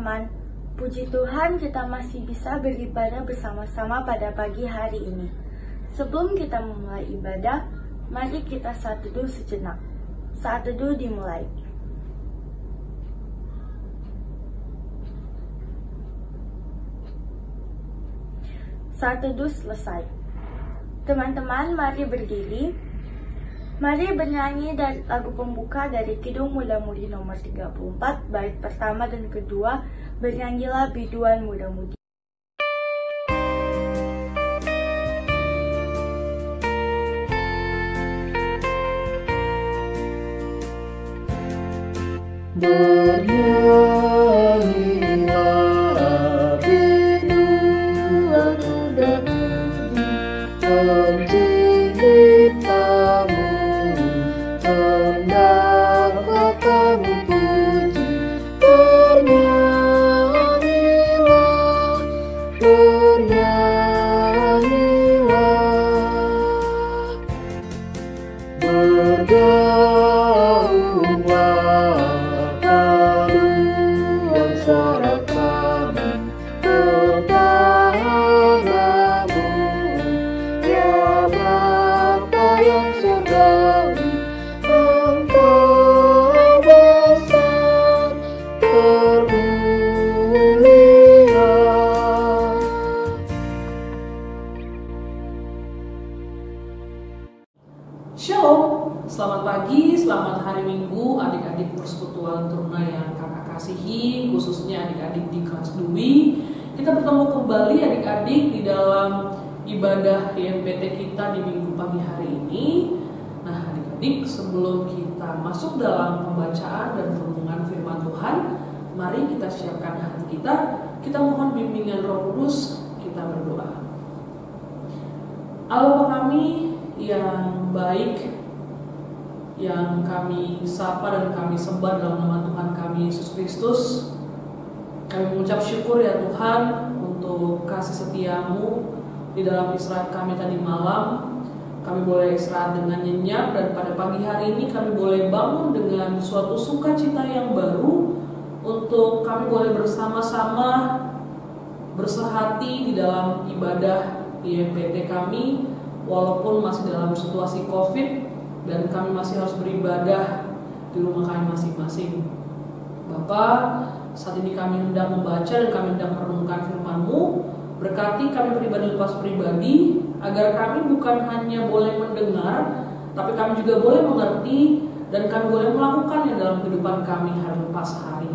teman-teman, puji Tuhan kita masih bisa beribadah bersama-sama pada pagi hari ini. Sebelum kita memulai ibadah, mari kita saat teduh sejenak. Saat teduh dimulai. Saat teduh selesai. Teman-teman, mari berdiri. Mari bernyanyi dari lagu pembuka dari Kidung Muda-Mudi nomor 34, bait pertama dan kedua, bernyanyilah biduan muda-mudi. Bernyanyilah biduan muda-mudi, pentinggi tamu, hendaklah kami puji. Bernyanyilah, bernyanyilah, bergaunglah paduan suara kami kepadamu, ya Bapa yang surgawi. Engkau besar, termulia. Shalom, selamat pagi, selamat hari Minggu adik-adik persekutuan Teruna yang kakak kasihi, khususnya adik-adik di kelas Dwi. Kita bertemu kembali adik-adik di dalam ibadah IMPT kita di Minggu pagi hari ini. Nah adik-adik, sebelum kita masuk dalam pembacaan dan renungan firman Tuhan, mari kita siapkan hati kita mohon bimbingan Roh Kudus, kita berdoa. Allah Bapa kami yang baik, yang kami sapa dan kami sembah dalam nama Tuhan kami Yesus Kristus, kami mengucap syukur ya Tuhan untuk kasih setiamu di dalam istirahat kami tadi malam. Kami boleh istirahat dengan nyenyak, dan pada pagi hari ini kami boleh bangun dengan suatu sukacita yang baru untuk kami boleh bersama-sama bersehati di dalam ibadah IMPT kami, walaupun masih dalam situasi COVID dan kami masih harus beribadah di rumah kami masing-masing. Bapak, saat ini kami hendak membaca dan kami hendak merenungkan firman-Mu. Berkati kami pribadi lepas pribadi, agar kami bukan hanya boleh mendengar, tapi kami juga boleh mengerti dan kami boleh melakukannya dalam kehidupan kami hari lepas hari.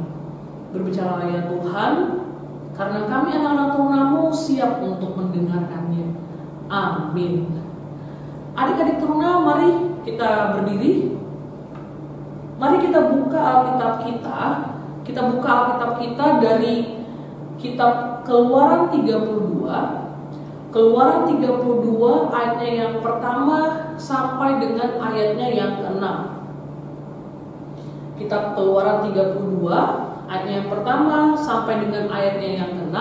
Berbicaralah ya Tuhan, karena kami anak-anak Teruna-Mu siap untuk mendengarkannya. Amin. Adik-adik Teruna, mari kita berdiri. Mari kita buka Alkitab kita. Kita buka Alkitab kita dari kitab Keluaran 32. Keluaran 32 ayatnya yang pertama sampai dengan ayatnya yang ke-6. Kitab Keluaran 32 ayatnya yang pertama sampai dengan ayatnya yang ke-6.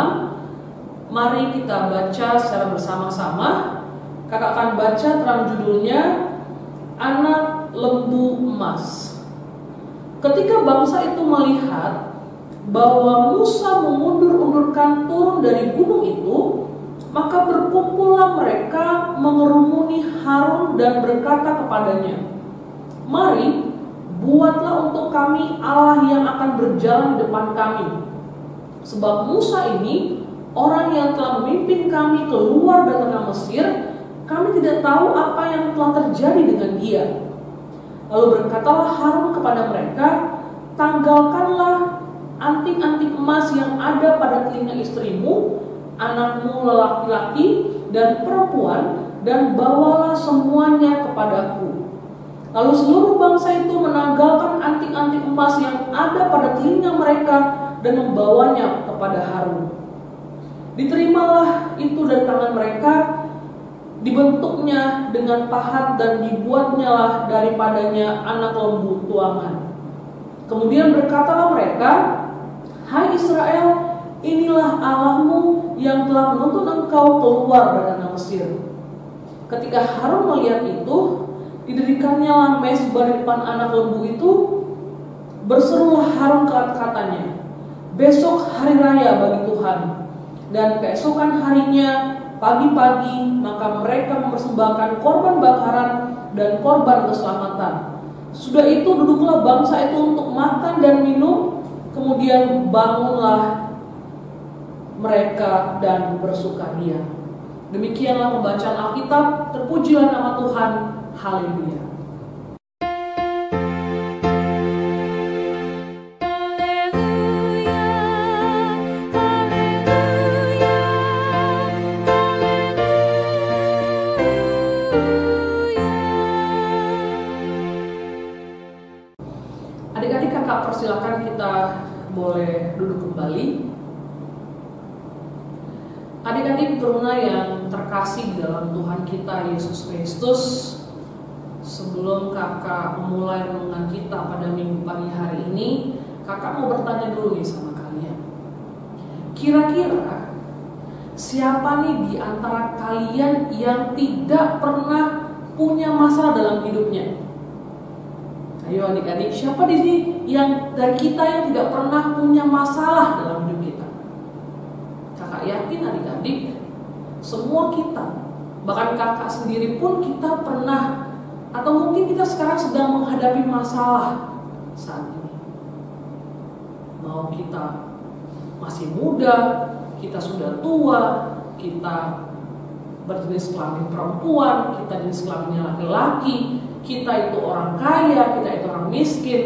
Mari kita baca secara bersama-sama. Kakak akan baca terang judulnya Anak Lembu Emas. Ketika bangsa itu melihat bahwa Musa mengundur-undurkan turun dari gunung itu, maka berkumpullah mereka mengerumuni Harun dan berkata kepadanya, "Mari, buatlah untuk kami Allah yang akan berjalan di depan kami. Sebab Musa ini orang yang telah memimpin kami keluar dari tanah Mesir, kami tidak tahu apa yang telah terjadi dengan dia." Lalu berkatalah Harun kepada mereka, "Tanggalkanlah anting-anting emas yang ada pada telinga istrimu, anakmu lelaki-laki dan perempuan, dan bawalah semuanya kepadaku." Lalu seluruh bangsa itu menanggalkan anting-anting emas yang ada pada telinga mereka dan membawanya kepada Harun. Diterimalah itu dari tangan mereka, dibentuknya dengan pahat dan dibuatnyalah daripadanya anak lembu tuangan. Kemudian berkatalah mereka, "Hai Israel, inilah Allahmu yang telah menuntun engkau keluar dari tanah Mesir." Ketika Harun melihat itu, didirikannya mezbah di depan anak lembu itu. Berserulah Harun katanya, besok hari raya bagi Tuhan, dan keesokan harinya pagi-pagi maka mereka mempersembahkan korban bakaran dan korban keselamatan. Sudah itu duduklah bangsa itu untuk makan dan minum, kemudian bangunlah mereka dan bersukaria. Demikianlah pembacaan Alkitab. Terpujilah nama Tuhan. Haleluya. Adik-adik, kakak persilakan kita boleh duduk kembali. Adik-adik teruna yang terkasih di dalam Tuhan kita Yesus Kristus, sebelum kakak memulai renungan kita pada minggu pagi hari ini, kakak mau bertanya dulu nih sama kalian. Kira-kira siapa nih di antara kalian yang tidak pernah punya masalah dalam hidupnya? Ayo adik-adik, siapa di sini yang dari kita yang tidak pernah punya masalah dalam hidup kita? Kakak yakin adik-adik, semua kita, bahkan kakak sendiri pun kita pernah, atau mungkin kita sekarang sedang menghadapi masalah saat ini. Mau kita masih muda, kita sudah tua, kita berjenis kelamin perempuan, kita jenis kelaminnya laki-laki, kita itu orang kaya, kita itu orang miskin.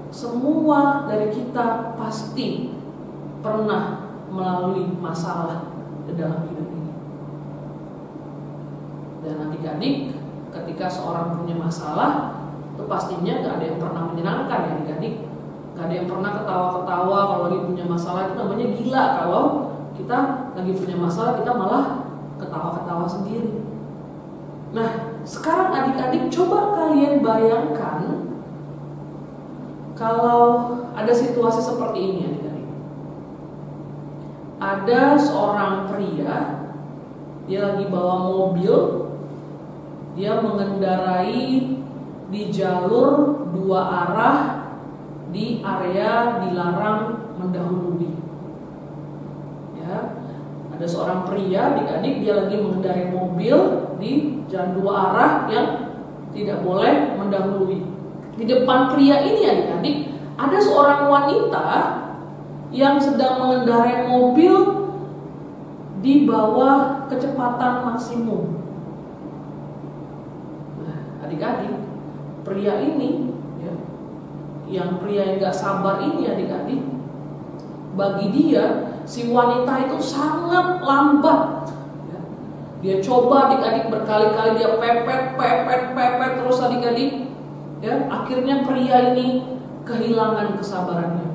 Semua dari kita pasti pernah melalui masalah di dalam hidup ini. Dan adik-adik, ketika seorang punya masalah, itu pastinya gak ada yang pernah menyenangkan ya adik-adik. Gak ada yang pernah ketawa-ketawa kalau lagi punya masalah. Itu namanya gila kalau kita lagi punya masalah, kita malah ketawa-ketawa sendiri. Nah, sekarang adik-adik coba kalian bayangkan kalau ada situasi seperti ini adik-adik. Ada seorang pria, dia lagi bawa mobil, dia mengendarai di jalur 2 arah di area dilarang mendahului. Ya, ada seorang pria adik-adik, dia lagi mengendarai mobil di jalan 2 arah yang tidak boleh mendahului. Di depan pria ini adik-adik, ada seorang wanita yang sedang mengendarai mobil di bawah kecepatan maksimum. Nah, adik-adik, pria ini, ya, yang pria yang gak sabar ini adik-adik, bagi dia si wanita itu sangat lambat. Ya. Dia coba adik-adik berkali-kali, dia pepet terus adik-adik. Ya, akhirnya pria ini kehilangan kesabarannya.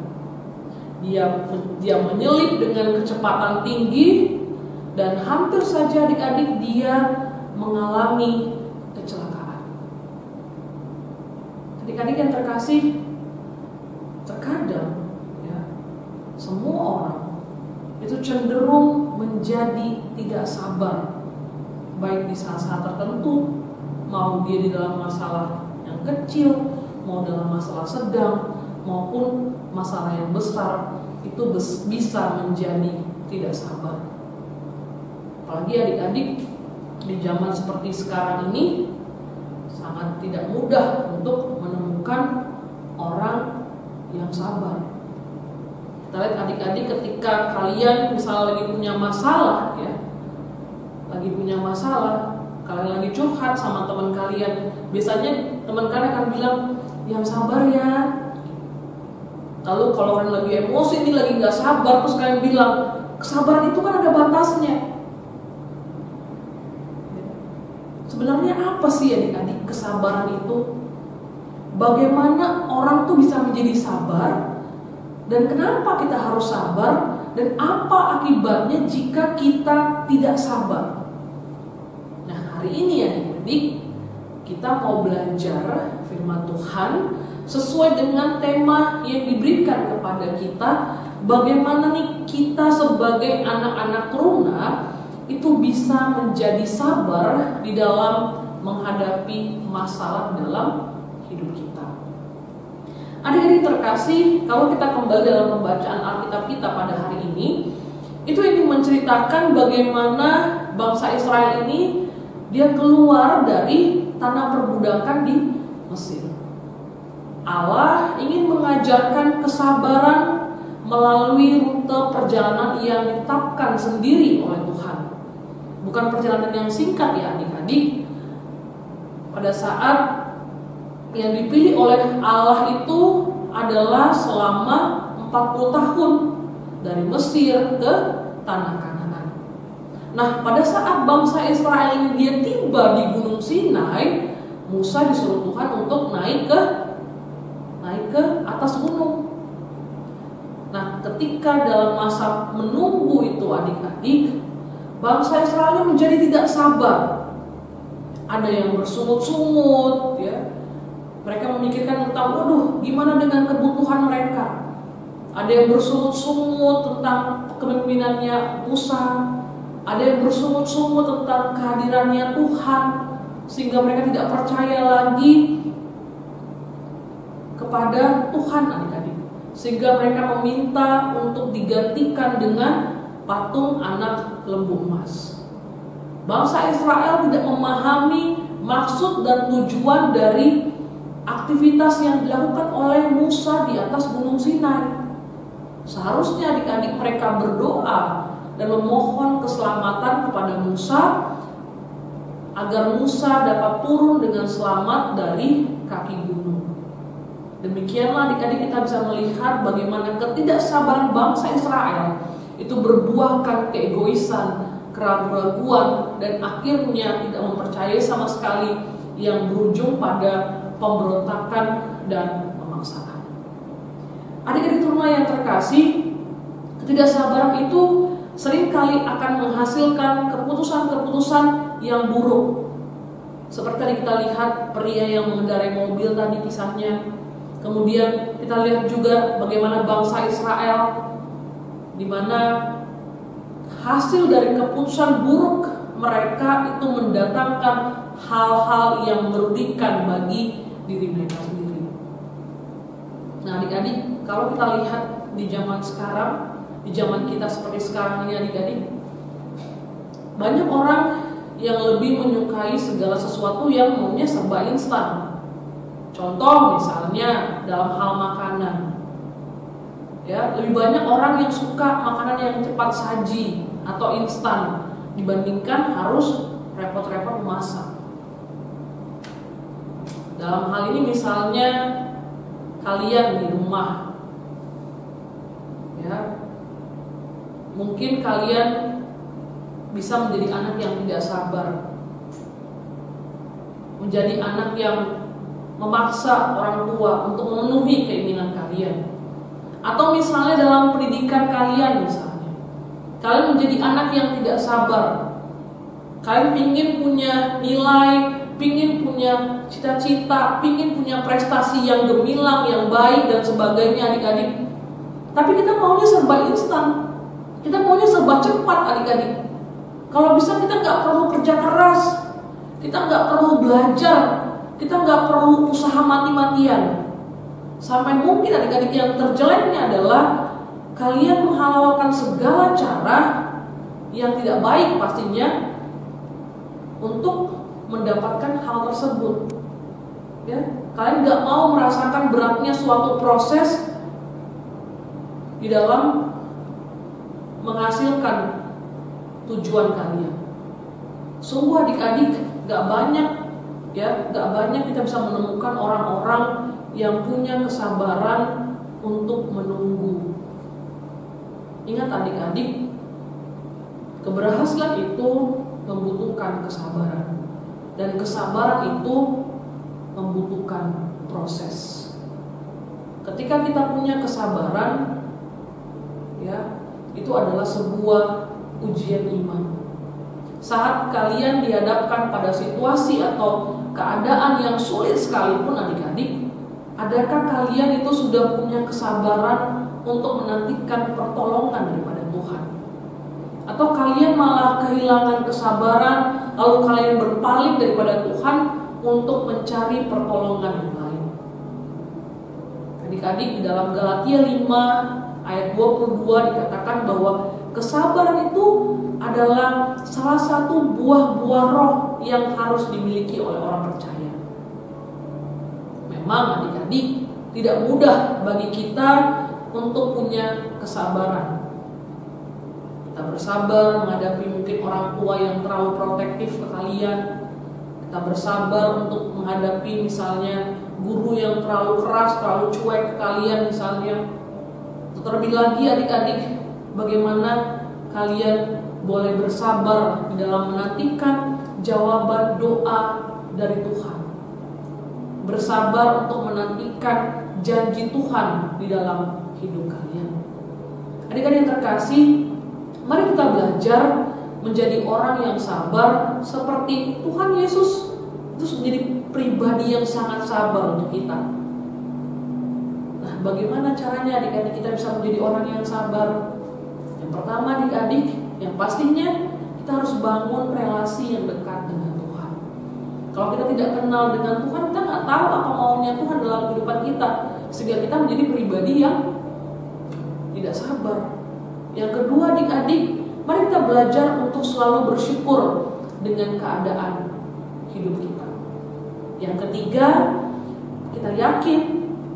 Dia menyelip dengan kecepatan tinggi dan hampir saja adik-adik dia mengalami kecelakaan. Adik-adik yang terkasih, terkadang ya, semua orang itu cenderung menjadi tidak sabar, baik di saat-saat tertentu, mau dia di dalam masalah yang kecil, mau dalam masalah sedang, maupun masalah yang besar, itu bisa menjadi tidak sabar. Apalagi adik-adik di zaman seperti sekarang ini sangat tidak mudah untuk menemukan orang yang sabar. Kita lihat adik-adik, ketika kalian misalnya lagi punya masalah, ya, lagi punya masalah, kalian lagi curhat sama teman kalian, biasanya teman kalian akan bilang, yang sabar ya. Lalu kalau kalian lagi emosi, ini lagi nggak sabar, terus kalian bilang, kesabaran itu kan ada batasnya. Sebenarnya apa sih adik-adik kesabaran itu? Bagaimana orang tuh bisa menjadi sabar? Dan kenapa kita harus sabar? Dan apa akibatnya jika kita tidak sabar? Nah, hari ini adik-adik, kita mau belajar firman Tuhan sesuai dengan tema yang diberikan kepada kita. Bagaimana nih kita sebagai anak-anak teruna itu bisa menjadi sabar di dalam menghadapi masalah dalam hidup kita. Adik-adik terkasih, kalau kita kembali dalam pembacaan Alkitab kita pada hari ini, itu ingin menceritakan bagaimana bangsa Israel ini dia keluar dari tanah perbudakan di Mesir. Allah ingin mengajarkan kesabaran melalui rute perjalanan yang ditetapkan sendiri oleh Tuhan. Bukan perjalanan yang singkat ya adik-adik. Pada saat yang dipilih oleh Allah itu adalah selama 40 tahun dari Mesir ke tanah Kanaan. Nah, pada saat bangsa Israel ini dia tiba di Gunung Sinai, Musa disuruh Tuhan untuk naik ke atas gunung. Nah, ketika dalam masa menunggu itu adik-adik, bangsa Israel menjadi tidak sabar. Ada yang bersungut-sungut ya. Mereka memikirkan tentang, waduh, gimana dengan kebutuhan mereka. Ada yang bersungut-sungut tentang kepemimpinannya Musa. Ada yang bersungut-sungut tentang kehadirannya Tuhan, sehingga mereka tidak percaya lagi kepada Tuhan adik-adik. Sehingga mereka meminta untuk digantikan dengan patung anak lembu emas. Bangsa Israel tidak memahami maksud dan tujuan dari aktivitas yang dilakukan oleh Musa di atas Gunung Sinai. Seharusnya adik-adik mereka berdoa dan memohon keselamatan kepada Musa agar Musa dapat turun dengan selamat dari kaki gunung. Demikianlah adik-adik kita bisa melihat bagaimana ketidaksabaran bangsa Israel itu berbuahkan keegoisan, keraguan, dan akhirnya tidak mempercayai sama sekali, yang berujung pada pemberontakan dan pemaksaan. Adik-adik rumah yang terkasih, ketidaksabaran itu seringkali akan menghasilkan keputusan-keputusan yang buruk. Seperti tadi kita lihat pria yang mengendarai mobil tadi kisahnya. Kemudian kita lihat juga bagaimana bangsa Israel, di mana hasil dari keputusan buruk mereka itu mendatangkan hal-hal yang merugikan bagi diri mereka sendiri. Nah adik-adik, kalau kita lihat di zaman sekarang, di zaman kita seperti sekarang ini adik-adik, banyak orang yang lebih menyukai segala sesuatu yang maunya serba instan. Contoh misalnya dalam hal makanan, ya, lebih banyak orang yang suka makanan yang cepat saji atau instan dibandingkan harus repot-repot memasak. Dalam hal ini misalnya kalian di rumah, ya, mungkin kalian bisa menjadi anak yang tidak sabar, menjadi anak yang memaksa orang tua untuk memenuhi keinginan kalian. Atau misalnya dalam pendidikan kalian misalnya, kalian menjadi anak yang tidak sabar. Kalian ingin punya nilai, ingin punya cita-cita, ingin punya prestasi yang gemilang, yang baik dan sebagainya adik-adik. Tapi kita maunya serba instan, kita maunya serba cepat adik-adik. Kalau bisa kita nggak perlu kerja keras, kita nggak perlu belajar, kita nggak perlu usaha mati-matian. Sampai mungkin adik-adik yang terjeleknya adalah kalian menghalalkan segala cara yang tidak baik pastinya untuk mendapatkan hal tersebut. Ya, kalian nggak mau merasakan beratnya suatu proses di dalam menghasilkan tujuan kalian. Sungguh adik-adik, nggak banyak kita bisa menemukan orang-orang yang punya kesabaran untuk menunggu. Ingat adik-adik, keberhasilan itu membutuhkan kesabaran, dan kesabaran itu membutuhkan proses. Ketika kita punya kesabaran, ya, itu adalah sebuah ujian iman. Saat kalian dihadapkan pada situasi atau keadaan yang sulit sekalipun adik-adik, adakah kalian itu sudah punya kesabaran untuk menantikan pertolongan daripada Tuhan? Atau kalian malah kehilangan kesabaran, lalu kalian berpaling daripada Tuhan untuk mencari pertolongan yang lain? Adik-adik, di dalam Galatia 5 ayat 22 dikatakan bahwa kesabaran itu adalah salah satu buah-buah roh yang harus dimiliki oleh orang percaya. Memang adik-adik, tidak mudah bagi kita untuk punya kesabaran. Kita bersabar menghadapi mungkin orang tua yang terlalu protektif ke kalian. Kita bersabar untuk menghadapi misalnya guru yang terlalu keras, terlalu cuek ke kalian misalnya. Terlebih lagi adik-adik, bagaimana kalian boleh bersabar di dalam menantikan jawaban doa dari Tuhan. Bersabar untuk menantikan janji Tuhan di dalam hidup kalian. Adik-adik yang terkasih, mari kita belajar menjadi orang yang sabar seperti Tuhan Yesus. Terus menjadi pribadi yang sangat sabar untuk kita. Nah, bagaimana caranya adik-adik kita bisa menjadi orang yang sabar? Yang pertama adik-adik, yang pastinya kita harus bangun relasi yang dekat dengan Tuhan. Kalau kita tidak kenal dengan Tuhan, kita nggak tahu apa maunya Tuhan dalam kehidupan kita, sehingga kita menjadi pribadi yang tidak sabar. Yang kedua adik-adik, mari kita belajar untuk selalu bersyukur dengan keadaan hidup kita. Yang ketiga, kita yakin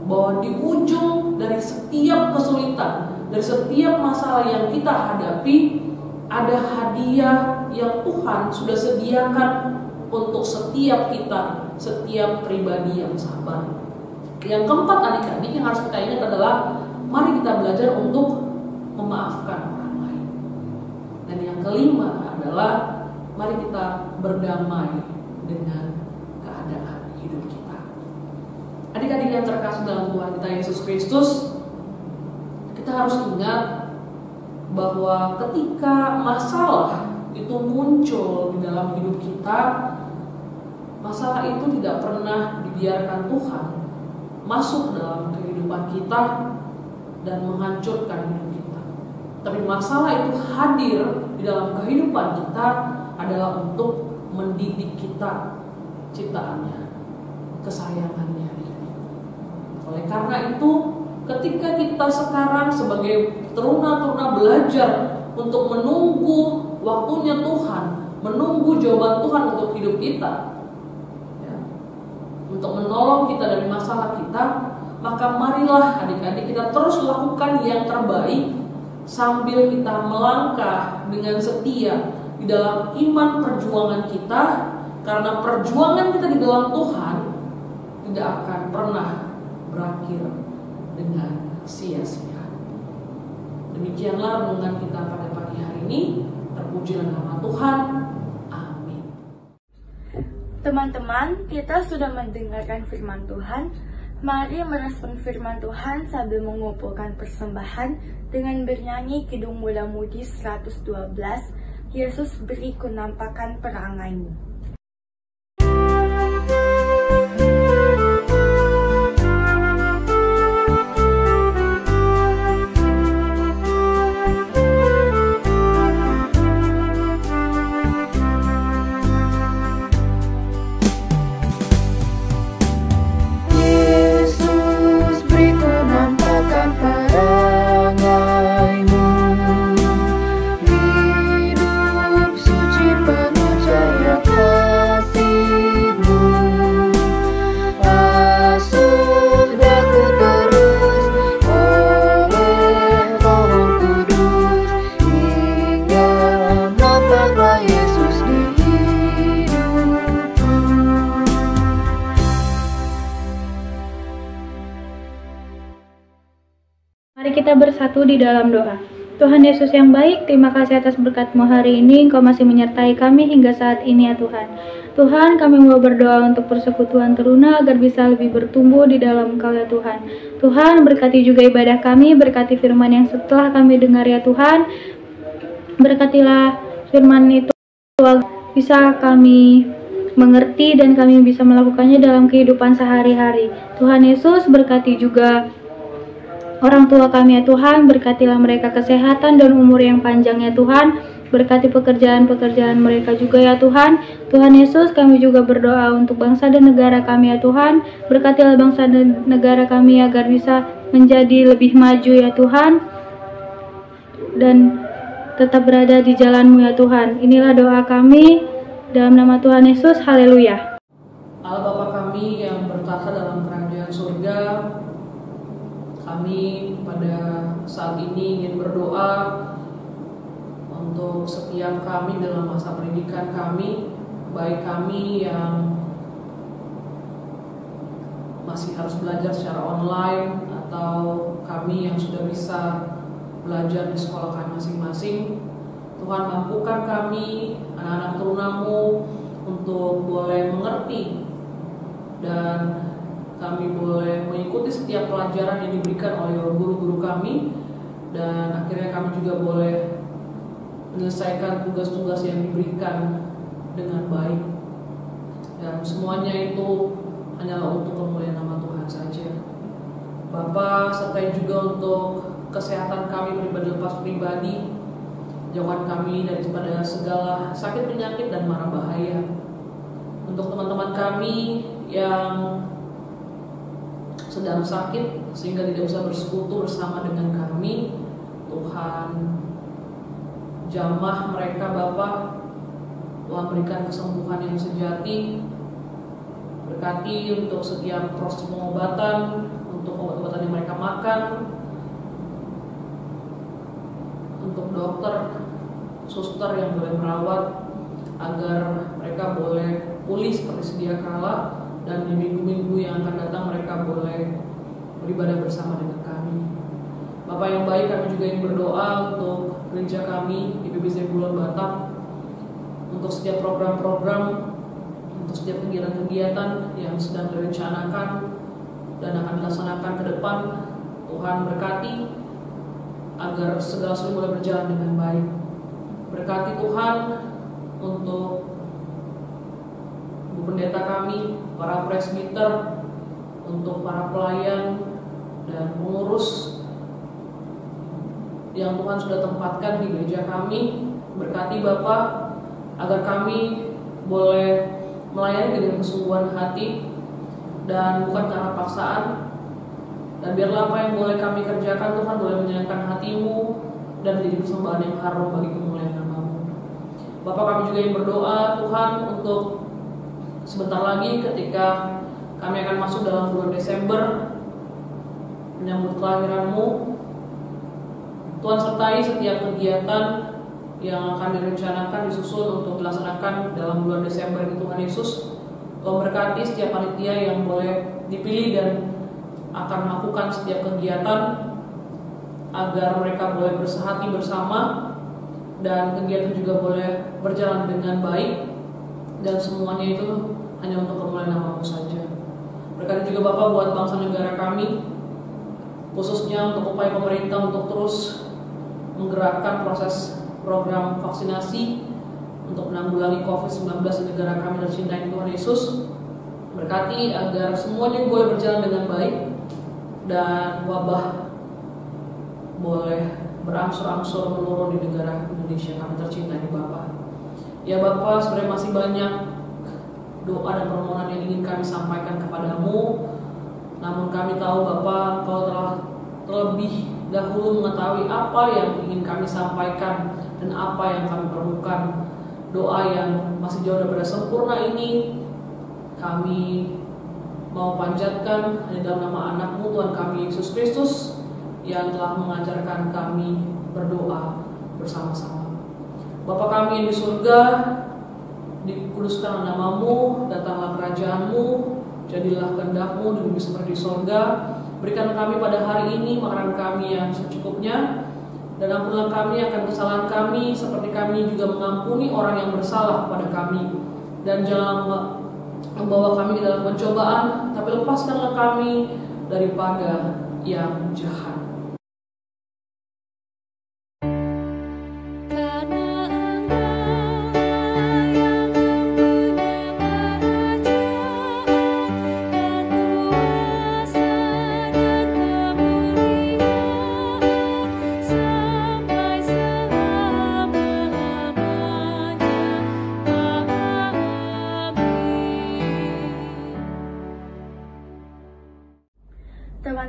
bahwa di ujung dari setiap kesulitan, dari setiap masalah yang kita hadapi, ada hadiah yang Tuhan sudah sediakan untuk setiap kita, setiap pribadi yang sabar. Yang keempat adik-adik yang harus kita ingat adalah mari kita belajar untuk memaafkan orang lain. Dan yang kelima adalah mari kita berdamai dengan keadaan hidup kita. Adik-adik yang terkasih dalam Tuhan kita Yesus Kristus, kita harus ingat bahwa ketika masalah itu muncul di dalam hidup kita, masalah itu tidak pernah dibiarkan Tuhan masuk dalam kehidupan kita dan menghancurkan hidup kita. Tapi masalah itu hadir di dalam kehidupan kita adalah untuk mendidik kita, ciptaannya, kesayangannya. Oleh karena itu, ketika kita sekarang sebagai teruna-teruna belajar untuk menunggu waktunya Tuhan, menunggu jawaban Tuhan untuk hidup kita, ya, untuk menolong kita dari masalah kita, maka marilah adik-adik kita terus lakukan yang terbaik sambil kita melangkah dengan setia di dalam iman perjuangan kita, karena perjuangan kita di dalam Tuhan tidak akan pernah berakhir dengan sia-sia. Demikianlah renungan kita pada pagi hari ini. Terpujilah nama Tuhan. Amin. Teman-teman, kita sudah mendengarkan firman Tuhan. Mari merespon firman Tuhan sambil mengumpulkan persembahan dengan bernyanyi Kidung Mula Mudi 112, Yesus beri kunampakan perangaimu. Mari kita bersatu di dalam doa. Tuhan Yesus yang baik, terima kasih atas berkat-Mu hari ini. Engkau masih menyertai kami hingga saat ini ya Tuhan. Tuhan, kami mau berdoa untuk persekutuan teruna agar bisa lebih bertumbuh di dalam Engkau ya Tuhan. Tuhan, berkati juga ibadah kami, berkati firman yang setelah kami dengar ya Tuhan. Berkatilah firman itu bisa kami mengerti dan kami bisa melakukannya dalam kehidupan sehari-hari. Tuhan Yesus, berkati juga orang tua kami ya Tuhan, berkatilah mereka kesehatan dan umur yang panjang ya Tuhan. Berkati pekerjaan-pekerjaan mereka juga ya Tuhan. Tuhan Yesus, kami juga berdoa untuk bangsa dan negara kami ya Tuhan. Berkatilah bangsa dan negara kami agar bisa menjadi lebih maju ya Tuhan, dan tetap berada di jalan-Mu ya Tuhan. Inilah doa kami dalam nama Tuhan Yesus. Haleluya. Allah Bapa kami yang bertahta dalam kerajaan surga, kami pada saat ini ingin berdoa untuk setiap kami dalam masa pendidikan kami, baik kami yang masih harus belajar secara online atau kami yang sudah bisa belajar di sekolah kami masing-masing. Tuhan, mampukan kami, anak-anak turunamu, untuk boleh mengerti dan kami boleh mengikuti setiap pelajaran yang diberikan oleh guru-guru kami, dan akhirnya kami juga boleh menyelesaikan tugas-tugas yang diberikan dengan baik, dan semuanya itu hanyalah untuk kemuliaan nama Tuhan saja. Bapa, sertai juga untuk kesehatan kami pribadi lepas pribadi, jauhkan kami daripada segala sakit penyakit dan mara bahaya. Untuk teman-teman kami yang sedang sakit sehingga tidak bisa bersekutu bersama dengan kami, Tuhan jamah mereka Bapa. Tuhan berikan kesembuhan yang sejati. Berkati untuk setiap proses pengobatan, untuk obat-obatan yang mereka makan, untuk dokter, suster yang boleh merawat, agar mereka boleh pulih seperti sedia kala, dan di minggu-minggu yang akan datang mereka boleh beribadah bersama dengan kami. Bapak yang baik, kami juga ingin berdoa untuk gereja kami di PBZ Bulan Batam, untuk setiap program-program, untuk setiap kegiatan-kegiatan yang sedang direncanakan dan akan dilaksanakan ke depan. Tuhan berkati agar segala sesuatu boleh berjalan dengan baik. Berkati Tuhan untuk Bu Pendeta kami, para presbiter, untuk para pelayan dan pengurus yang Tuhan sudah tempatkan di gereja kami. Berkati Bapa agar kami boleh melayani dengan kesungguhan hati dan bukan karena paksaan, dan biarlah apa yang boleh kami kerjakan Tuhan boleh menyenangkan hati-Mu dan menjadi persembahan yang harum bagi kemuliaan nama-Mu. Bapa, kami juga yang berdoa Tuhan untuk sebentar lagi ketika kami akan masuk dalam bulan Desember menyambut kelahiran-Mu. Tuhan sertai setiap kegiatan yang akan direncanakan disusun untuk dilaksanakan dalam bulan Desember ini Tuhan Yesus. Tuhan berkati setiap panitia yang boleh dipilih dan akan melakukan setiap kegiatan, agar mereka boleh bersehati bersama dan kegiatan juga boleh berjalan dengan baik, dan semuanya itu hanya untuk kemuliaan nama-Mu saja. Berkati juga Bapak buat bangsa negara kami, khususnya untuk upaya pemerintah untuk terus menggerakkan proses program vaksinasi untuk menanggulangi COVID-19 di negara kami tercinta Tuhan Yesus. Berkati agar semuanya boleh berjalan dengan baik dan wabah boleh berangsur-angsur menurun di negara Indonesia kami tercinta ini Bapak. Ya Bapak, sebenarnya masih banyak doa dan permohonan yang ingin kami sampaikan kepadamu, namun kami tahu Bapak, Kau telah terlebih dahulu mengetahui apa yang ingin kami sampaikan dan apa yang kami perlukan. Doa yang masih jauh daripada sempurna ini kami mau panjatkan hanya dalam nama anak-Mu Tuhan kami Yesus Kristus yang telah mengajarkan kami berdoa bersama-sama. Bapa kami yang di surga, dikuduskanlah nama-Mu, datanglah kerajaan-Mu, jadilah kehendak-Mu di bumi seperti di surga. Berikan kami pada hari ini makanan kami yang secukupnya, dan ampunlah kami akan kesalahan kami seperti kami juga mengampuni orang yang bersalah kepada kami. Dan jangan membawa kami ke dalam pencobaan, tapi lepaskanlah kami daripada yang jahat.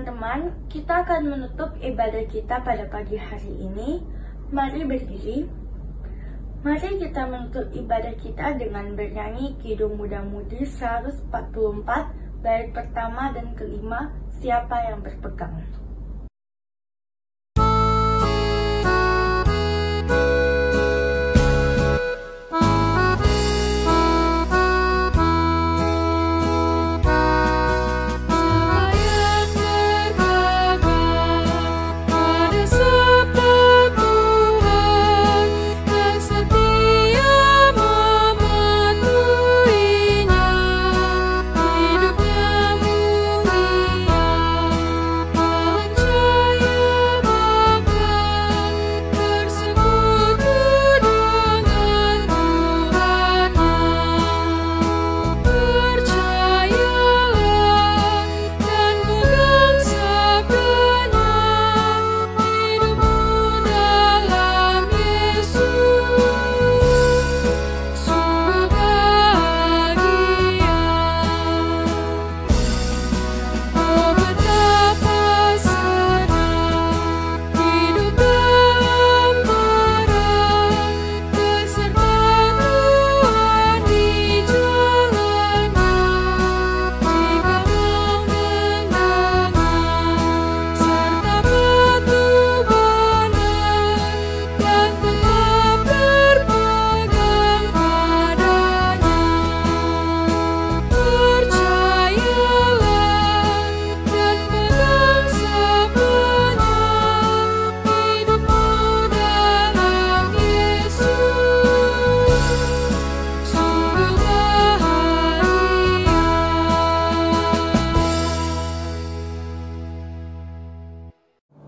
Teman-teman, kita akan menutup ibadah kita pada pagi hari ini. Mari berdiri. Mari kita menutup ibadah kita dengan bernyanyi Kidung Muda-Mudi 144, bait pertama dan kelima, Siapa yang berpegang.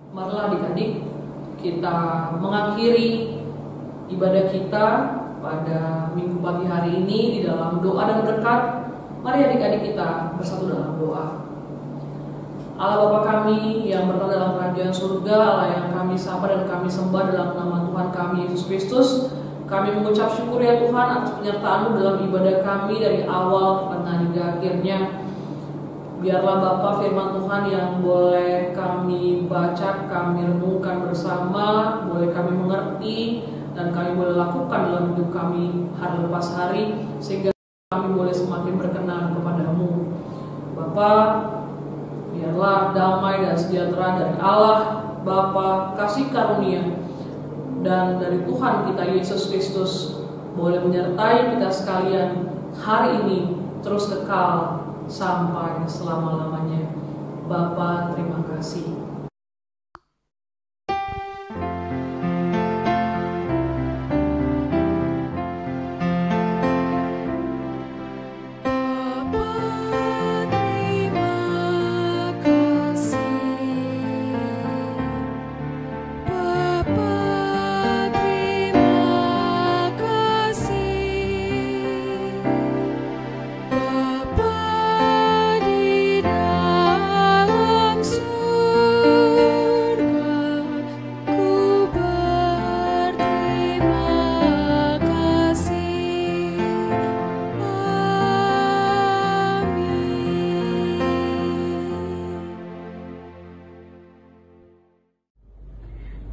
Marilah adik-adik, kita mengakhiri ibadah kita pada minggu pagi hari ini di dalam doa dan berkat. Mari adik-adik kita bersatu dalam doa. Allah Bapa kami yang berada dalam kerajaan surga, Allah yang kami sapa dan kami sembah dalam nama Tuhan kami Yesus Kristus, kami mengucap syukur ya Tuhan atas penyertaan-Mu dalam ibadah kami dari awal tengah hingga akhirnya. Biarlah Bapa firman Tuhan yang boleh kami baca, kami renungkan bersama, boleh kami mengerti, dan kami boleh lakukan dalam hidup kami hari lepas hari, sehingga kami boleh semakin berkenan kepadamu. Bapa, biarlah damai dan sejahtera dari Allah, Bapa, kasih karunia, dan dari Tuhan kita Yesus Kristus boleh menyertai kita sekalian hari ini terus kekal sampai selama-lamanya. Bapa, terima kasih.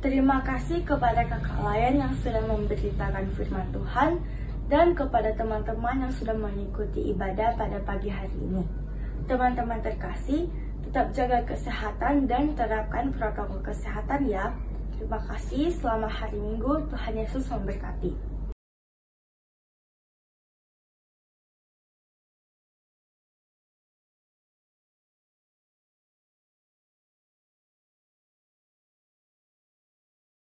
Terima kasih kepada kakak Layan yang sudah memberitakan firman Tuhan dan kepada teman-teman yang sudah mengikuti ibadah pada pagi hari ini. Teman-teman terkasih, tetap jaga kesehatan dan terapkan protokol kesehatan ya. Terima kasih, selamat hari Minggu, Tuhan Yesus memberkati.